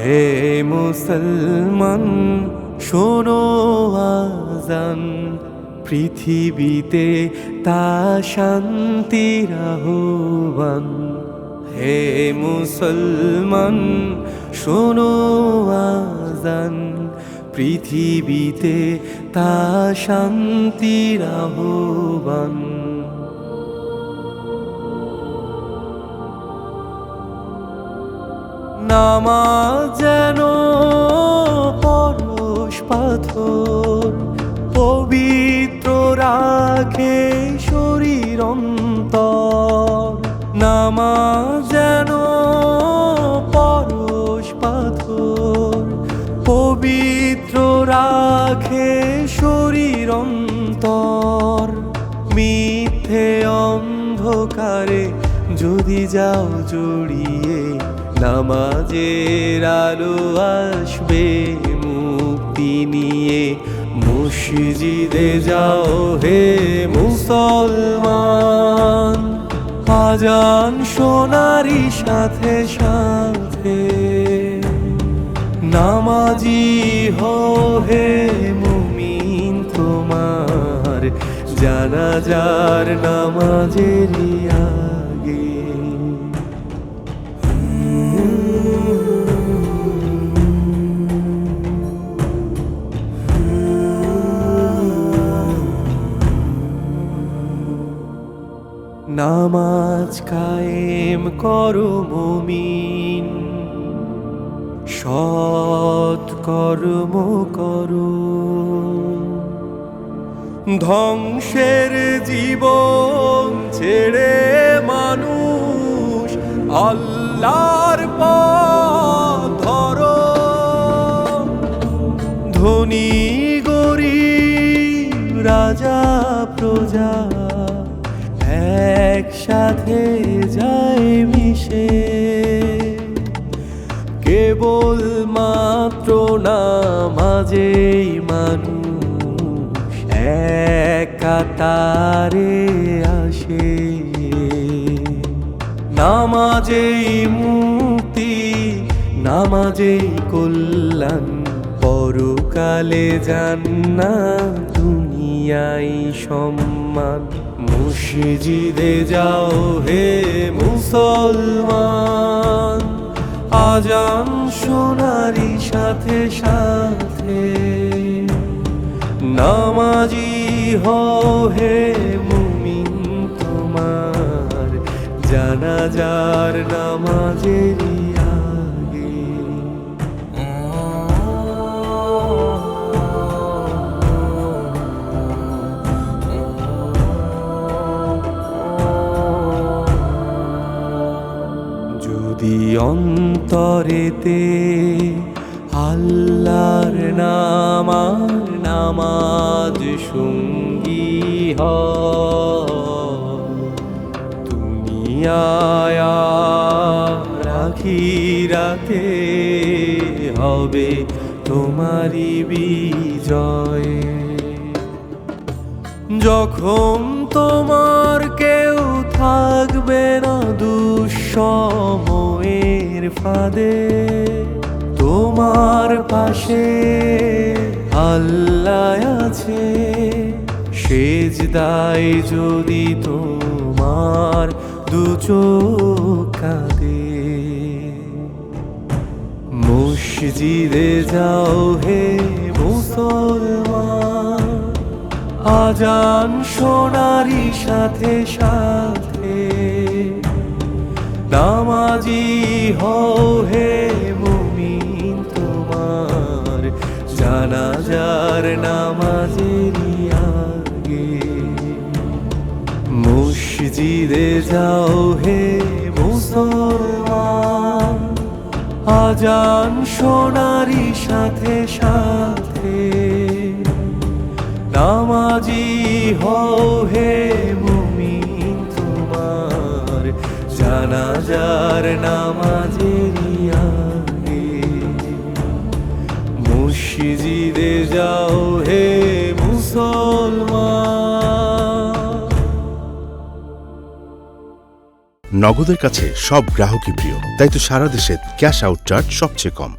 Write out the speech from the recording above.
হে মুসলমান শোনো আজান, পৃথিবীতে তা শান্তির আহ্বান। হে মুসলমান শোনো আজান, পৃথিবীতে তা শান্তির আহ্বান। নামাজ যেন পরশ পাথর, পবিত্র রাখে শরীর অন্তর। নামাজ যেন পরশ পাথর, পবিত্র রাখে শরীর অন্তর। মিথ্যে অন্ধকারে যদি যাও জড়িয়ে, নামাজের আলো আসবে মুক্তি নিয়ে। মসজিদে যাও হে মুসলমান, আজান শোনারই সাথে সাথে। নামাজি হও হে মুমিন, তোমার জানাজার নামাজেরই আগে। নামাজ কায়েম করো মুমিন, সৎ কর্ম করো। ধ্বংসের জীবন ছেড়ে মানুষ আল্লাহর পথ ধরো। ধনী গরীব রাজা প্রজা একসাথে যায় মিশে। কেবল মাত্র নামাজেই মানুষ এক কাতারে আসে। নামাজেই মুক্তি, নামাজেই কল্যাণ, পরকালে জান্নাত, দুনিয়ায় সম্মান। মসজিদে যাও হে মুসলমান, আজান শোনারই সাথে সাথে। নামাজি হও হে মুমিন, তোমার জানাজার নামাজেরই আগে। যদি অন্তরেতে আল্লাহর নাম আর নামাজ সঙ্গী হয়, দুনিয়ায় আর আখিরাতে হবে তোমারই বিজয়। যখন তোমার কেউ থাকবে না দুঃসময়ের ফাঁদে, তোমার পাশে আল্লাহ আছে। সেজদায় যদি তোমার দু চোখ কাঁদে, মসজিদে যাও হে মুসলমান, আজান শোনারই সাথে সাথে। নামাজি হও হে মুমিন, তোমার জানাজার নামাজেরই আগে। মসজিদে যাও হে মুসলমান, আজান শোনারই সাথে সাথে। নামাজি হও হে মুমিন, তোমার জানাজার নামাজেরই আগে। মসজিদে যাও হে মুসলমান। নগদের কাছে সব গ্রাহকই প্রিয়, তাই তো সারা দেশে ক্যাশ আউট চার্জ সবচেয়ে কম।